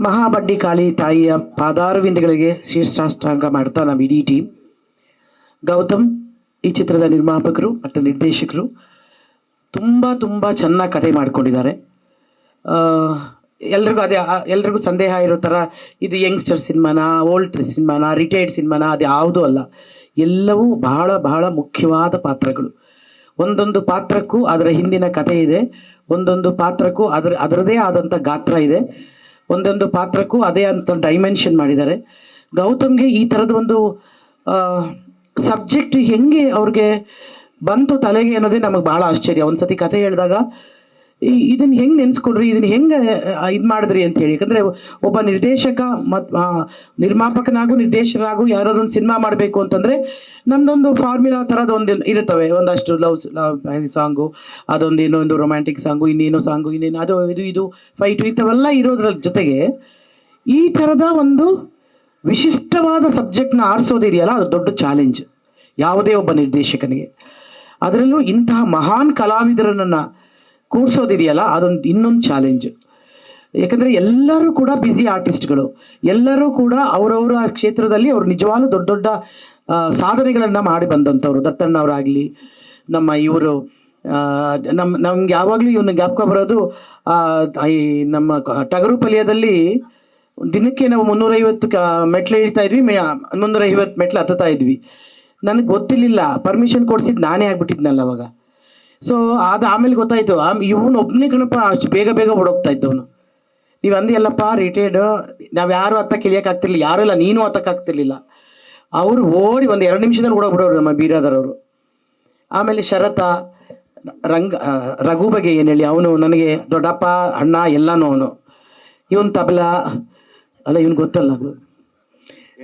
ಮಹಾಬಡ್ಡಿ ಕಾಳಿ ತಾಯಿಯ ಪಾದಾರವಿಂದಗಳಿಗೆ ಶೀರ್ಷಾಷ್ಟಾಂಗ ಮಾಡ್ತಾ ನಾವು ಇಡೀ ಟೀಮ್ ಗೌತಮ್ ಈ ಚಿತ್ರದ ನಿರ್ಮಾಪಕರು ಮತ್ತು ನಿರ್ದೇಶಕರು ತುಂಬ ತುಂಬ ಚೆನ್ನಾಗಿ ಕಥೆ ಮಾಡ್ಕೊಂಡಿದ್ದಾರೆ. ಎಲ್ರಿಗೂ ಸಂದೇಹ ಇರೋ ಥರ ಇದು ಯಂಗ್ಸ್ಟರ್ ಸಿನಿಮಾನ, ಓಲ್ಡ್ ಸಿನಿಮಾನ, ರಿಟೈರ್ಡ್ ಸಿನಿಮಾನ, ಅದು ಯಾವುದೂ ಅಲ್ಲ. ಎಲ್ಲವೂ ಬಹಳ ಬಹಳ ಮುಖ್ಯವಾದ ಪಾತ್ರಗಳು. ಒಂದೊಂದು ಪಾತ್ರಕ್ಕೂ ಅದರ ಹಿಂದಿನ ಕಥೆ ಇದೆ, ಒಂದೊಂದು ಪಾತ್ರಕ್ಕೂ ಅದರದೇ ಆದಂಥ ಗಾತ್ರ ಇದೆ, ಒಂದೊಂದು ಪಾತ್ರಕ್ಕೂ ಅದೇ ಅಂತ ಡೈಮೆನ್ಷನ್ ಮಾಡಿದ್ದಾರೆ. ಗೌತಮ್ಗೆ ಈ ಥರದ ಒಂದು ಸಬ್ಜೆಕ್ಟ್ ಹೆಂಗೆ ಅವ್ರಿಗೆ ಬಂತು ತಲೆಗೆ ಅನ್ನೋದೇ ನಮಗೆ ಭಾಳ ಆಶ್ಚರ್ಯ. ಒಂದು ಸತಿ ಕತೆ ಹೇಳಿದಾಗ ಇದನ್ನು ಹೆಂಗೆ ನೆನೆಸ್ಕೊಂಡ್ರಿ, ಇದನ್ನು ಹೆಂಗೆ ಇದು ಮಾಡಿದ್ರಿ ಅಂತ ಹೇಳಿ. ಯಾಕಂದರೆ ಒಬ್ಬ ನಿರ್ದೇಶಕ ಮತ್ತು ನಿರ್ಮಾಪಕನಾಗೂ ನಿರ್ದೇಶಕರಾಗೂ ಯಾರಾದ್ರು ಒಂದು ಸಿನಿಮಾ ಮಾಡಬೇಕು ಅಂತಂದರೆ ನಮ್ಮದೊಂದು ಫಾರ್ಮುಲಾ ಥರದ ಒಂದು ಇರುತ್ತವೆ. ಒಂದಷ್ಟು ಲವ್ ಸಾಂಗು, ಅದೊಂದು ಇನ್ನೊಂದು ರೊಮ್ಯಾಂಟಿಕ್ ಸಾಂಗು, ಇನ್ನೇನೋ ಸಾಂಗು, ಇನ್ನೇನು ಅದು ಇದು ಫೈಟು ಇಂಥವೆಲ್ಲ ಇರೋದ್ರ ಜೊತೆಗೆ ಈ ಥರದ ಒಂದು ವಿಶಿಷ್ಟವಾದ ಸಬ್ಜೆಕ್ಟ್ನ ಆರಿಸೋದಿದೆಯಲ್ಲ, ಅದು ದೊಡ್ಡ ಚಾಲೆಂಜ್ ಯಾವುದೇ ಒಬ್ಬ ನಿರ್ದೇಶಕನಿಗೆ. ಅದರಲ್ಲೂ ಇಂತಹ ಮಹಾನ್ ಕಲಾವಿದರನ್ನು ಕೂರಿಸೋದಿದೆಯಲ್ಲ, ಅದೊಂದು ಇನ್ನೊಂದು ಚಾಲೆಂಜ್. ಯಾಕಂದರೆ ಎಲ್ಲರೂ ಕೂಡ ಬ್ಯುಸಿ ಆರ್ಟಿಸ್ಟ್ಗಳು, ಎಲ್ಲರೂ ಕೂಡ ಅವರವರ ಕ್ಷೇತ್ರದಲ್ಲಿ ಅವರು ನಿಜವಾಗ್ಲೂ ದೊಡ್ಡ ದೊಡ್ಡ ಸಾಧನೆಗಳನ್ನು ಮಾಡಿ ಬಂದಂಥವ್ರು. ದತ್ತಣ್ಣವರಾಗಲಿ, ನಮ್ಮ ಇವರು ನಮ್ಗೆ ಯಾವಾಗಲೂ ಇವನು ಜ್ಞಾಪಕ ಬರೋದು, ಈ ನಮ್ಮ ಟಗರು ಪಲ್ಯದಲ್ಲಿ ದಿನಕ್ಕೆ ನಾವು 350 ಮೆಟ್ಲು ಇಳ್ತಾ ಇದ್ವಿ, 350 ಮೆಟ್ಲು ಹತ್ತುತ್ತಾ ಇದ್ವಿ. ನನಗೆ ಗೊತ್ತಿರಲಿಲ್ಲ, ಪರ್ಮಿಷನ್ ಕೊಡಿಸಿದ್ದು ನಾನೇ ಆಗ್ಬಿಟ್ಟಿದ್ನಲ್ಲ ಅವಾಗ. ಸೊ ಅದು ಆಮೇಲೆ ಗೊತ್ತಾಯಿತು, ಇವನು ಒಬ್ಬನೇ ಕಣಪ್ಪ ಅಷ್ಟು ಬೇಗ ಬೇಗ ಓಡೋಗ್ತಾ ಇದ್ದವನು. ನೀವು ಅಂದಿಯಲ್ಲಪ್ಪ ರಿಟೈರ್ಡ್, ನಾವು ಯಾರು ಹತ್ತಕ್ಕೆ ಇಳಿಯೋಕ್ಕಾಗ್ತಿರ್ಲಿಲ್ಲ, ಯಾರೆಲ್ಲ ನೀನು ಹತ್ತಕ್ಕಾಗ್ತಿರ್ಲಿಲ್ಲ. ಅವರು ಓಡಿ ಒಂದು 2 ನಿಮಿಷದಲ್ಲಿ ಓಡೋಗ್ಬಿಡೋರು ನಮ್ಮ ಬೀರಾದರವರು. ಆಮೇಲೆ ಶರತ, ರಘು ಬಗ್ಗೆ ಏನು ಹೇಳಿ, ಅವನು ನನಗೆ ದೊಡ್ಡಪ್ಪ ಅಣ್ಣ ಎಲ್ಲನೂ. ಅವನು ಇವನು ತಬಲಾ ಅಲ್ಲ, ಇವನು ಗೊತ್ತಲ್ಲ.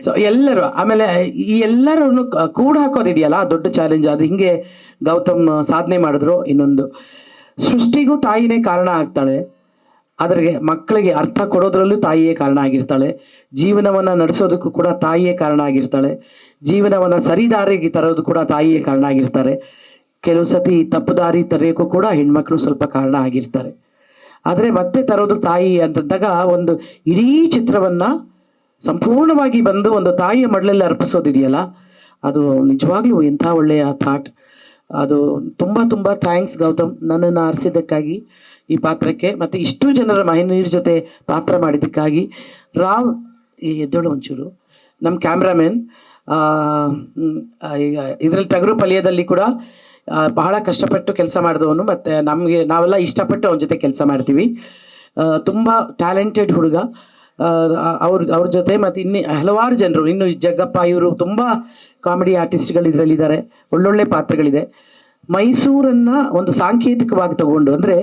ಸೊ ಎಲ್ಲರೂ, ಆಮೇಲೆ ಈ ಎಲ್ಲರನ್ನು ಕೂಡ ಹಾಕೋದಿದೆಯಲ್ಲ ದೊಡ್ಡ ಚಾಲೆಂಜ್. ಅದು ಹಿಂಗೆ ಗೌತಮ್ ಸಾಧನೆ ಮಾಡಿದ್ರು. ಇನ್ನೊಂದು, ಸೃಷ್ಟಿಗೂ ತಾಯಿನೇ ಕಾರಣ ಆಗ್ತಾಳೆ, ಅದ್ರಿಗೆ ಮಕ್ಕಳಿಗೆ ಅರ್ಥ ಕೊಡೋದ್ರಲ್ಲೂ ತಾಯಿಯೇ ಕಾರಣ ಆಗಿರ್ತಾಳೆ, ಜೀವನವನ್ನು ನಡೆಸೋದಕ್ಕೂ ಕೂಡ ತಾಯಿಯೇ ಕಾರಣ ಆಗಿರ್ತಾಳೆ, ಜೀವನವನ್ನು ಸರಿದಾರಿಗೆ ತರೋದು ಕೂಡ ತಾಯಿಯೇ ಕಾರಣ ಆಗಿರ್ತಾರೆ. ಕೆಲವು ಸತಿ ತಪ್ಪು ದಾರಿ ತರೆಯೋಕ್ಕೂ ಕೂಡ ಹೆಣ್ಮಕ್ಳು ಸ್ವಲ್ಪ ಕಾರಣ ಆಗಿರ್ತಾರೆ. ಆದರೆ ಮತ್ತೆ ತರೋದು ತಾಯಿ ಅಂತಂದಾಗ ಒಂದು ಇಡೀ ಚಿತ್ರವನ್ನು ಸಂಪೂರ್ಣವಾಗಿ ಬಂದು ಒಂದು ತಾಯಿಯ ಮಡಲಲ್ಲಿ ಅರ್ಪಿಸೋದಿದೆಯಲ್ಲ, ಅದು ನಿಜವಾಗ್ಲೂ ಎಂಥ ಒಳ್ಳೆಯ ಥಾಟ್. ಅದು ತುಂಬ ತುಂಬ ಥ್ಯಾಂಕ್ಸ್ ಗೌತಮ್, ನನ್ನನ್ನು ಆರಿಸಿದ್ದಕ್ಕಾಗಿ ಈ ಪಾತ್ರಕ್ಕೆ, ಮತ್ತು ಇಷ್ಟು ಜನರ ಮಹಿಳೆಯರ ಜೊತೆ ಪಾತ್ರ ಮಾಡಿದ್ದಕ್ಕಾಗಿ. ರಾವ್ ಎದ್ದೋಳು ಒಂಚೂರು, ನಮ್ಮ ಕ್ಯಾಮ್ರಾಮನ್, ಈಗ ಇದರಲ್ಲಿ ಟಗರು ಪಲ್ಯದಲ್ಲಿ ಕೂಡ ಬಹಳ ಕಷ್ಟಪಟ್ಟು ಕೆಲಸ ಮಾಡಿದವನು, ಮತ್ತು ನಾವೆಲ್ಲ ಇಷ್ಟಪಟ್ಟು ಅವನ ಜೊತೆ ಕೆಲಸ ಮಾಡ್ತೀವಿ. ತುಂಬ ಟ್ಯಾಲೆಂಟೆಡ್ ಹುಡುಗ. ಅವ್ರ ಜೊತೆ ಮತ್ತು ಹಲವಾರು ಜನರು, ಇನ್ನು ಜಗ್ಗಪ್ಪ, ಇವರು ತುಂಬ ಕಾಮಿಡಿ ಆರ್ಟಿಸ್ಟ್ಗಳು ಇದರಲ್ಲಿದ್ದಾರೆ, ಒಳ್ಳೊಳ್ಳೆ ಪಾತ್ರಗಳಿದೆ. ಮೈಸೂರನ್ನು ಒಂದು ಸಾಂಕೇತಿಕವಾಗಿ ತಗೊಂಡು, ಅಂದರೆ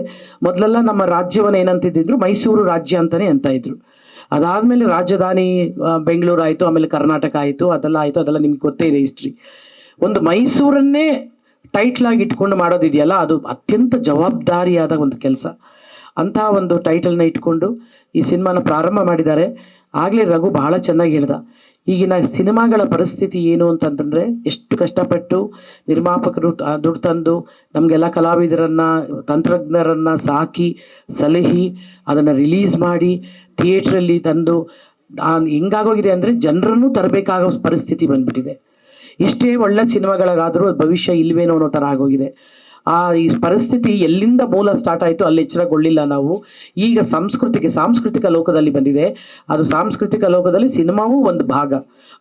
ಮೊದಲೆಲ್ಲ ನಮ್ಮ ರಾಜ್ಯವನ್ನು ಏನಂತಿದ್ರು, ಮೈಸೂರು ರಾಜ್ಯ ಅಂತಲೇ ಅಂತ ಇದ್ರು. ಅದಾದಮೇಲೆ ರಾಜಧಾನಿ ಬೆಂಗಳೂರು ಆಯಿತು, ಆಮೇಲೆ ಕರ್ನಾಟಕ ಆಯಿತು, ಅದೆಲ್ಲ ಆಯಿತು, ಅದೆಲ್ಲ ನಿಮ್ಗೆ ಗೊತ್ತೇ ಇದೆ ಹಿಸ್ಟ್ರಿ. ಒಂದು ಮೈಸೂರನ್ನೇ ಟೈಟ್ಲಾಗಿ ಇಟ್ಕೊಂಡು ಮಾಡೋದಿದೆಯಲ್ಲ, ಅದು ಅತ್ಯಂತ ಜವಾಬ್ದಾರಿಯಾದ ಒಂದು ಕೆಲಸ. ಅಂತಹ ಒಂದು ಟೈಟಲ್ನ ಇಟ್ಕೊಂಡು ಈ ಸಿನಿಮಾನ ಪ್ರಾರಂಭ ಮಾಡಿದ್ದಾರೆ. ಆಗಲೇ ರಘು ಬಹಳ ಚೆನ್ನಾಗಿ ಹೇಳ್ದ, ಈಗಿನ ಸಿನಿಮಾಗಳ ಪರಿಸ್ಥಿತಿ ಏನು ಅಂತಂತಂದರೆ, ಎಷ್ಟು ಕಷ್ಟಪಟ್ಟು ನಿರ್ಮಾಪಕರು ದುಡ್ಡು ತಂದು ನಮಗೆಲ್ಲ ಕಲಾವಿದರನ್ನು, ತಂತ್ರಜ್ಞರನ್ನು ಸಾಕಿ ಸಲಹಿ ಅದನ್ನು ರಿಲೀಸ್ ಮಾಡಿ ಥಿಯೇಟ್ರಲ್ಲಿ ತಂದು ಹಿಂಗಾಗೋಗಿದೆ ಅಂದರೆ ಜನರನ್ನು ತರಬೇಕಾಗೋ ಪರಿಸ್ಥಿತಿ ಬಂದ್ಬಿಟ್ಟಿದೆ. ಎಷ್ಟೇ ಒಳ್ಳೆ ಸಿನಿಮಾಗಳಿಗಾದರೂ ಭವಿಷ್ಯ ಇಲ್ವೇನೋ ಅನ್ನೋ ಥರ ಆಗೋಗಿದೆ. ಈ ಪರಿಸ್ಥಿತಿ ಎಲ್ಲಿಂದ ಮೂಲ ಸ್ಟಾರ್ಟ್ ಆಯಿತು ಅಲ್ಲಿ ಎಚ್ಚರಗೊಳ್ಳಿಲ್ಲ ನಾವು. ಈಗ ಸಾಂಸ್ಕೃತಿಕ ಲೋಕದಲ್ಲಿ ಬಂದಿದೆ. ಅದು ಸಾಂಸ್ಕೃತಿಕ ಲೋಕದಲ್ಲಿ ಸಿನಿಮಾವೂ ಒಂದು ಭಾಗ,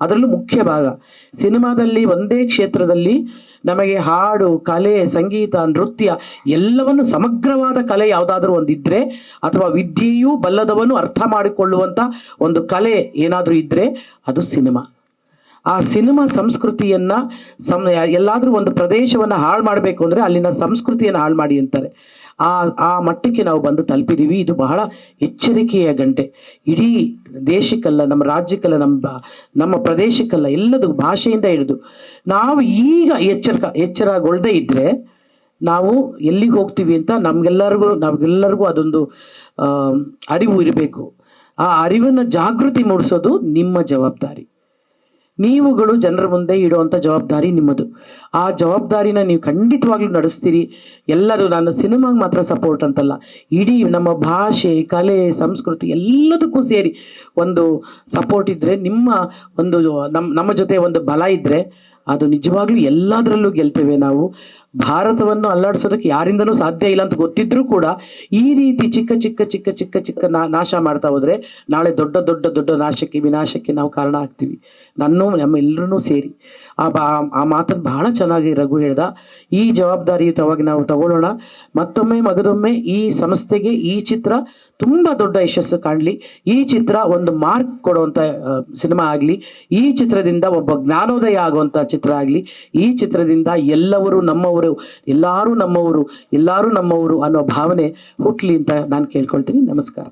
ಅದರಲ್ಲೂ ಮುಖ್ಯ ಭಾಗ. ಸಿನಿಮಾದಲ್ಲಿ ಒಂದೇ ಕ್ಷೇತ್ರದಲ್ಲಿ ನಮಗೆ ಹಾಡು, ಕಲೆ, ಸಂಗೀತ, ನೃತ್ಯ ಎಲ್ಲವನ್ನು ಸಮಗ್ರವಾದ ಕಲೆ ಯಾವುದಾದ್ರೂ ಒಂದಿದ್ದರೆ, ಅಥವಾ ವಿದ್ಯೆಯೂ ಬಲ್ಲದವನು ಅರ್ಥ ಮಾಡಿಕೊಳ್ಳುವಂಥ ಒಂದು ಕಲೆ ಏನಾದರೂ ಇದ್ದರೆ ಅದು ಸಿನಿಮಾ. ಆ ಸಿನಿಮಾ ಸಂಸ್ಕೃತಿಯನ್ನು ಎಲ್ಲಾದರೂ ಒಂದು ಪ್ರದೇಶವನ್ನು ಹಾಳು ಮಾಡಬೇಕು ಅಂದರೆ ಅಲ್ಲಿನ ಸಂಸ್ಕೃತಿಯನ್ನು ಹಾಳು ಮಾಡಿ ಅಂತಾರೆ. ಆ ಮಟ್ಟಕ್ಕೆ ನಾವು ಬಂದು ತಲುಪಿದ್ದೀವಿ. ಇದು ಬಹಳ ಎಚ್ಚರಿಕೆಯ ಗಂಟೆ. ಇಡೀ ದೇಶಕ್ಕಲ್ಲ, ನಮ್ಮ ರಾಜ್ಯಕ್ಕಲ್ಲ, ನಮ್ಮ ಪ್ರದೇಶಕ್ಕಲ್ಲ, ಎಲ್ಲದೂ ಭಾಷೆಯಿಂದ ಹಿಡಿದು ನಾವು ಈಗ ಎಚ್ಚರಗೊಳ್ಳದೇ ಇದ್ದರೆ ನಾವು ಎಲ್ಲಿಗೆ ಹೋಗ್ತೀವಿ ಅಂತ ನಮಗೆಲ್ಲರಿಗೂ ಅದೊಂದು ಅರಿವು ಇರಬೇಕು. ಆ ಅರಿವನ್ನು ಜಾಗೃತಿ ಮೂಡಿಸೋದು ನಿಮ್ಮ ಜವಾಬ್ದಾರಿ. ನೀವುಗಳು ಜನರ ಮುಂದೆ ಇಡುವಂಥ ಜವಾಬ್ದಾರಿ ನಿಮ್ಮದು. ಆ ಜವಾಬ್ದಾರಿನ ನೀವು ಖಂಡಿತವಾಗ್ಲೂ ನಡೆಸ್ತೀರಿ. ಎಲ್ಲರೂ, ನಾನು ಸಿನಿಮಾಗೆ ಮಾತ್ರ ಸಪೋರ್ಟ್ ಅಂತಲ್ಲ, ಇಡೀ ನಮ್ಮ ಭಾಷೆ, ಕಲೆ, ಸಂಸ್ಕೃತಿ ಎಲ್ಲದಕ್ಕೂ ಸೇರಿ ಒಂದು ಸಪೋರ್ಟ್ ಇದ್ದರೆ, ನಿಮ್ಮ ಒಂದು ನಮ್ಮ ಜೊತೆ ಒಂದು ಬಲ ಇದ್ದರೆ, ಅದು ನಿಜವಾಗ್ಲೂ ಎಲ್ಲದರಲ್ಲೂ ಗೆಲ್ತೇವೆ ನಾವು. ಭಾರತವನ್ನು ಅಲ್ಲಾಡಿಸೋದಕ್ಕೆ ಯಾರಿಂದನೂ ಸಾಧ್ಯ ಇಲ್ಲ ಅಂತ ಗೊತ್ತಿದ್ರೂ ಕೂಡ ಈ ರೀತಿ ಚಿಕ್ಕ ಚಿಕ್ಕ ಚಿಕ್ಕ ಚಿಕ್ಕ ಚಿಕ್ಕ ನಾಶ ಮಾಡ್ತಾ ಹೋದರೆ ನಾಳೆ ದೊಡ್ಡ ದೊಡ್ಡ ದೊಡ್ಡ ನಾಶಕ್ಕೆ, ವಿನಾಶಕ್ಕೆ ನಾವು ಕಾರಣ ಆಗ್ತೀವಿ. ನಮ್ಮೆಲ್ಲರೂ ಸೇರಿ ಆ ಮಾತನ್ನು ಬಹಳ ಚೆನ್ನಾಗಿ ರಘು ಹೇಳ್ದ. ಈ ಜವಾಬ್ದಾರಿಯುತವಾಗಿ ನಾವು ತಗೊಳ್ಳೋಣ. ಮತ್ತೊಮ್ಮೆ ಮಗದೊಮ್ಮೆ ಈ ಸಂಸ್ಥೆಗೆ ಈ ಚಿತ್ರ ತುಂಬ ದೊಡ್ಡ ಯಶಸ್ಸು ಕಾಣಲಿ. ಈ ಚಿತ್ರ ಒಂದು ಮಾರ್ಕ್ ಕೊಡುವಂಥ ಸಿನಿಮಾ ಆಗಲಿ. ಈ ಚಿತ್ರದಿಂದ ಒಬ್ಬ ಜ್ಞಾನೋದಯ ಆಗುವಂಥ ಚಿತ್ರ ಆಗಲಿ. ಈ ಚಿತ್ರದಿಂದ ಎಲ್ಲರೂ ನಮ್ಮವರು, ಎಲ್ಲರೂ ನಮ್ಮವರು, ಎಲ್ಲರೂ ನಮ್ಮವರು ಅನ್ನೋ ಭಾವನೆ ಹುಟ್ಟಲಿ ಅಂತ ನಾನು ಕೇಳ್ಕೊಳ್ತೀನಿ. ನಮಸ್ಕಾರ.